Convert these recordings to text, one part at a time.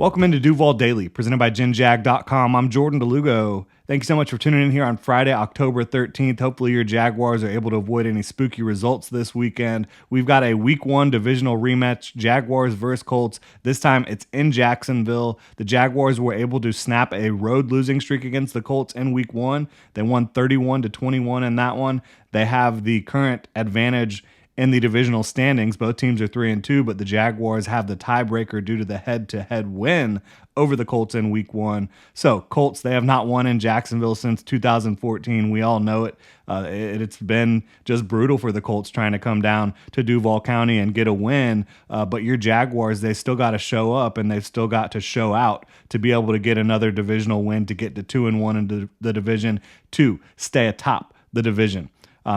Welcome into Duval Daily, presented by GenJag.com. I'm Jordan Lugo. Thank you so much for tuning in here on Friday, October 13th. Hopefully your Jaguars are able to avoid any spooky results this weekend. We've got a Week 1 divisional rematch, Jaguars versus Colts. This time it's in Jacksonville. The Jaguars were able to snap a road losing streak against the Colts in Week 1. They won 31-21 in that one. They have the current advantage in the divisional standings. Both teams are 3-2, but the Jaguars have the tiebreaker due to the head-to-head win over the Colts in Week 1. So, Colts, they have not won in Jacksonville since 2014. We all know it. It's been just brutal for the Colts trying to come down to Duval County and get a win. But your Jaguars, they still got to show up, and they've still got to show out to be able to get another divisional win, to get to 2-1 in the division, to stay atop the division.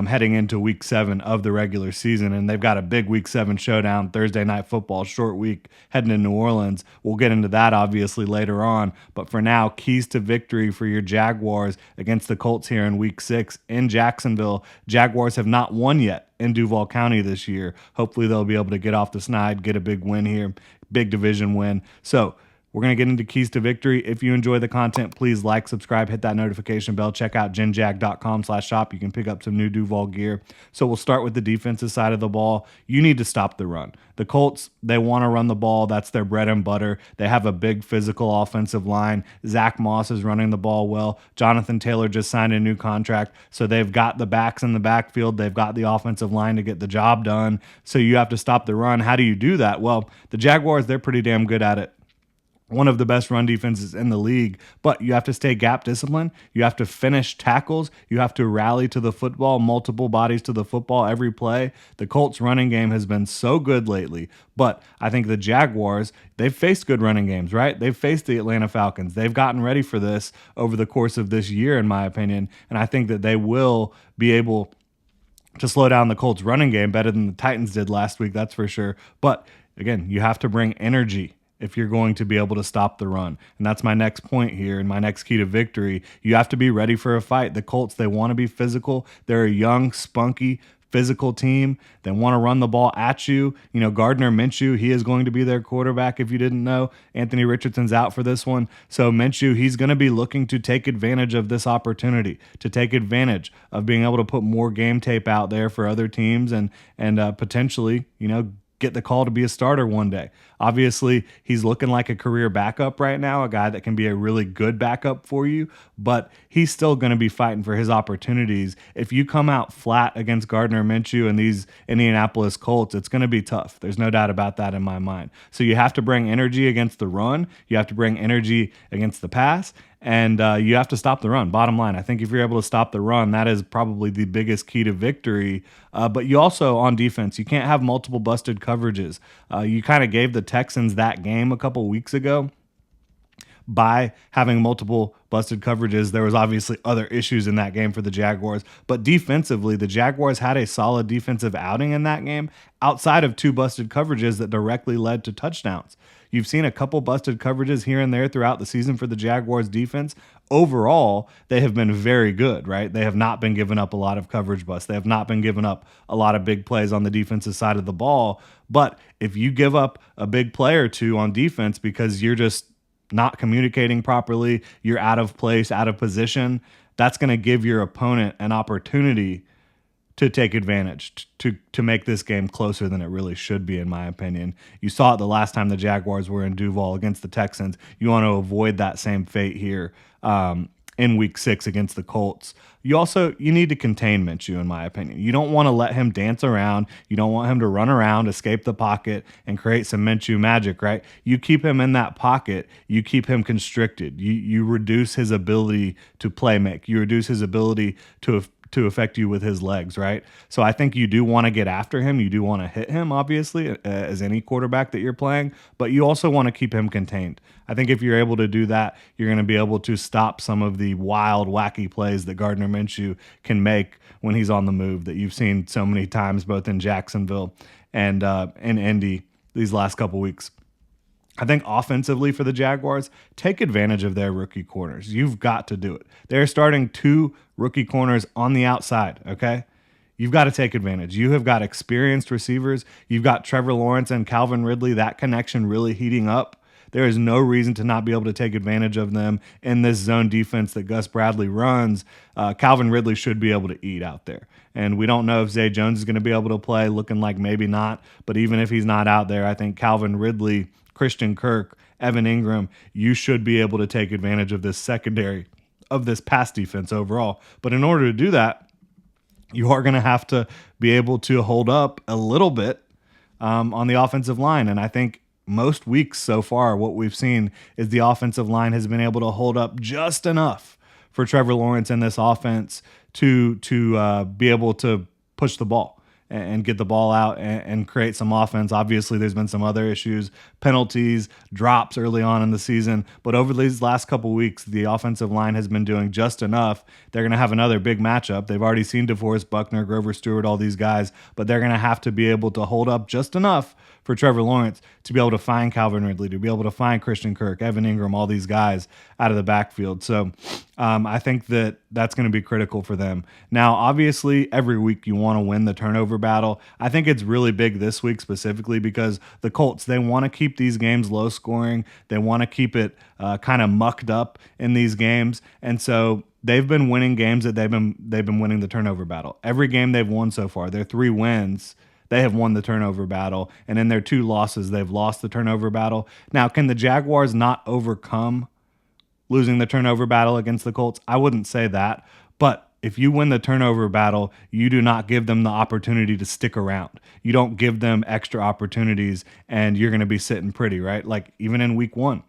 Heading into Week 7 of the regular season. And they've got a big Week 7 showdown, Thursday Night Football, short week, heading to New Orleans. We'll get into that, obviously, later on. But for now, keys to victory for your Jaguars against the Colts here in Week 6 in Jacksonville. Jaguars have not won yet in Duval County this year. Hopefully, they'll be able to get off the snide, get a big win here, big division win. So, we're going to get into keys to victory. If you enjoy the content, please like, subscribe, hit that notification bell. Check out genjag.com/shop. You can pick up some new Duval gear. So we'll start with the defensive side of the ball. You need to stop the run. The Colts, they want to run the ball. That's their bread and butter. They have a big physical offensive line. Zach Moss is running the ball well. Jonathan Taylor just signed a new contract. So they've got the backs in the backfield. They've got the offensive line to get the job done. So you have to stop the run. How do you do that? Well, the Jaguars, they're pretty damn good at it. One of the best run defenses in the league, but you have to stay gap disciplined. You have to finish tackles. You have to rally to the football, multiple bodies to the football every play. The Colts running game has been so good lately, but I think the Jaguars, they've faced good running games, right? They've faced the Atlanta Falcons. They've gotten ready for this over the course of this year, in my opinion, and I think that they will be able to slow down the Colts running game better than the Titans did last week, that's for sure. But again, you have to bring energy if you're going to be able to stop the run. And that's my next point here and my next key to victory. You have to be ready for a fight. The Colts, they want to be physical. They're a young, spunky, physical team. They want to run the ball at you. You know, Gardner Minshew, he is going to be their quarterback if you didn't know. Anthony Richardson's out for this one. So Minshew, he's going to be looking to take advantage of this opportunity, to take advantage of being able to put more game tape out there for other teams and potentially, you know, get the call to be a starter one day. Obviously, he's looking like a career backup right now, a guy that can be a really good backup for you, but he's still going to be fighting for his opportunities. If you come out flat against Gardner Minshew and these Indianapolis Colts, it's going to be tough. There's no doubt about that in my mind. So you have to bring energy against the run. You have to bring energy against the pass. And you have to stop the run. Bottom line, I think if you're able to stop the run, that is probably the biggest key to victory. But you also, on defense, you can't have multiple busted coverages. You kind of gave the Texans that game a couple weeks ago by having multiple busted coverages. There was obviously other issues in that game for the Jaguars. But defensively, the Jaguars had a solid defensive outing in that game outside of two busted coverages that directly led to touchdowns. You've seen a couple busted coverages here and there throughout the season for the Jaguars defense. Overall, they have been very good, right? They have not been giving up a lot of coverage busts. They have not been giving up a lot of big plays on the defensive side of the ball. But if you give up a big play or two on defense because you're just not communicating properly, you're out of place, out of position, that's going to give your opponent an opportunity to take advantage, to make this game closer than it really should be, in my opinion. You saw it the last time the Jaguars were in Duval against the Texans. You want to avoid that same fate here in Week 6 against the Colts. You need to contain Minshew, in my opinion. You don't want to let him dance around. You don't want him to run around, escape the pocket, and create some Minshew magic, right? You keep him in that pocket. You keep him constricted. You reduce his ability to play make. You reduce his ability to affect you with his legs, right? So I think you do want to get after him. You do want to hit him, obviously, as any quarterback that you're playing, but you also want to keep him contained. I think if you're able to do that, you're going to be able to stop some of the wild, wacky plays that Gardner Minshew can make when he's on the move that you've seen so many times, both in Jacksonville and in Indy these last couple weeks. I think offensively for the Jaguars, take advantage of their rookie corners. You've got to do it. They're starting 2 rookie corners on the outside, okay? You've got to take advantage. You have got experienced receivers. You've got Trevor Lawrence and Calvin Ridley, that connection really heating up. There is no reason to not be able to take advantage of them in this zone defense that Gus Bradley runs. Calvin Ridley should be able to eat out there. And we don't know if Zay Jones is going to be able to play, looking like maybe not. But even if he's not out there, I think Calvin Ridley, Christian Kirk, Evan Ingram, you should be able to take advantage of this secondary, of this pass defense overall. But in order to do that, you are going to have to be able to hold up a little bit on the offensive line. And I think most weeks so far, what we've seen is the offensive line has been able to hold up just enough for Trevor Lawrence in this offense to be able to push the ball and get the ball out and create some offense. Obviously, there's been some other issues, penalties, drops early on in the season. But over these last couple of weeks, the offensive line has been doing just enough. They're going to have another big matchup. They've already seen DeForest Buckner, Grover Stewart, all these guys. But they're going to have to be able to hold up just enough for Trevor Lawrence to be able to find Calvin Ridley, to be able to find Christian Kirk, Evan Ingram, all these guys out of the backfield. So I think that that's going to be critical for them. Now, obviously, every week you want to win the turnover battle. I think it's really big this week specifically because the Colts, they want to keep these games low scoring. They want to keep it kind of mucked up in these games. And so they've been winning games that they've been winning the turnover battle. Every game they've won so far, their 3 wins, they have won the turnover battle. And in their 2 losses, they've lost the turnover battle. Now, can the Jaguars not overcome losing the turnover battle against the Colts? I wouldn't say that. But if you win the turnover battle, you do not give them the opportunity to stick around. You don't give them extra opportunities, and you're going to be sitting pretty, right? Like even in week 1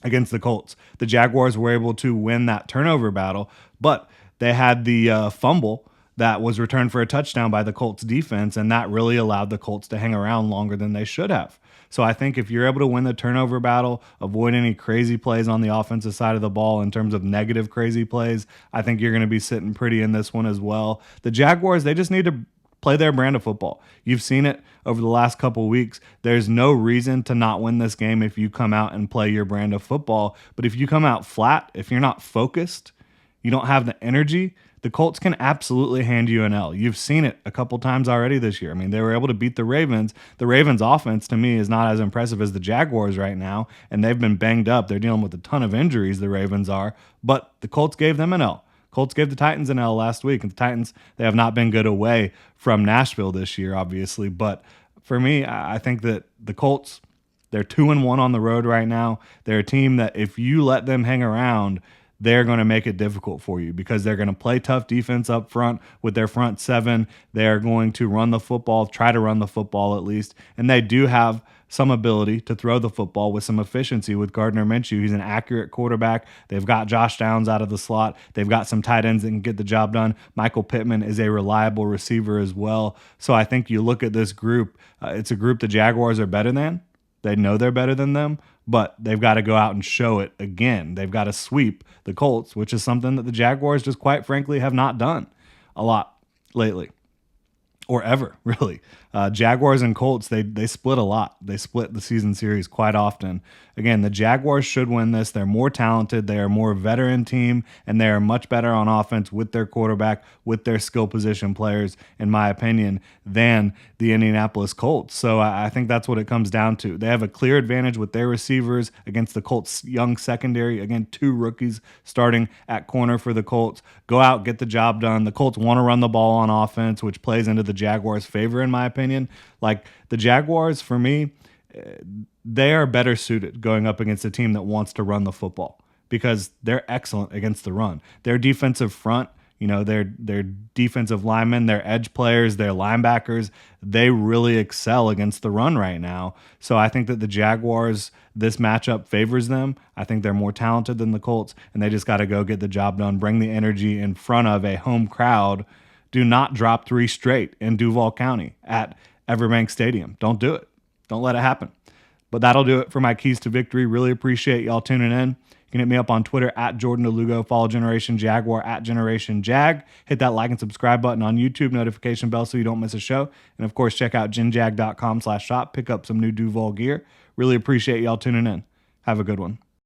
against the Colts, the Jaguars were able to win that turnover battle, but they had the fumble that was returned for a touchdown by the Colts defense, and that really allowed the Colts to hang around longer than they should have. So I think if you're able to win the turnover battle, avoid any crazy plays on the offensive side of the ball in terms of negative crazy plays, I think you're going to be sitting pretty in this one as well. The Jaguars, they just need to play their brand of football. You've seen it over the last couple of weeks. There's no reason to not win this game if you come out and play your brand of football. But if you come out flat, if you're not focused, you don't have the energy, the Colts can absolutely hand you an L. You've seen it a couple times already this year. I mean, they were able to beat the Ravens. The Ravens' offense, to me, is not as impressive as the Jaguars right now, and they've been banged up. They're dealing with a ton of injuries, the Ravens are, but the Colts gave them an L. Colts gave the Titans an L last week, and the Titans, they have not been good away from Nashville this year, obviously. But for me, I think that the Colts, they're 2-1 on the road right now. They're a team that if you let them hang around, they're going to make it difficult for you because they're going to play tough defense up front with their front 7. They're going to run the football, try to run the football at least, and they do have some ability to throw the football with some efficiency with Gardner Minshew. He's an accurate quarterback. They've got Josh Downs out of the slot. They've got some tight ends that can get the job done. Michael Pittman is a reliable receiver as well. So I think you look at this group, it's a group the Jaguars are better than. They know they're better than them, but they've got to go out and show it again. They've got to sweep the Colts, which is something that the Jaguars just quite frankly have not done a lot lately. Or ever, really. Jaguars and Colts, they split a lot. They split the season series quite often. Again, the Jaguars should win this. They're more talented. They are a more veteran team, and they are much better on offense with their quarterback, with their skill position players, in my opinion, than the Indianapolis Colts. So I think that's what it comes down to. They have a clear advantage with their receivers against the Colts' young secondary. Again, 2 rookies starting at corner for the Colts. Go out, get the job done. The Colts want to run the ball on offense, which plays into the Jaguars' favor, in my opinion. Like the Jaguars, for me, they are better suited going up against a team that wants to run the football because they're excellent against the run. Their defensive front, their defensive linemen, their edge players, their linebackers, they really excel against the run right now. So I think that the Jaguars, this matchup favors them. I think they're more talented than the Colts, and they just got to go get the job done, bring the energy in front of a home crowd. Do not drop 3 straight in Duval County at Everbank Stadium. Don't do it. Don't let it happen. But that'll do it for my keys to victory. Really appreciate y'all tuning in. You can hit me up on Twitter at Jordan DeLugo. Follow Generation Jaguar at Generation Jag. Hit that like and subscribe button on YouTube, notification bell so you don't miss a show. And of course, check out genjag.com/shop. Pick up some new Duval gear. Really appreciate y'all tuning in. Have a good one.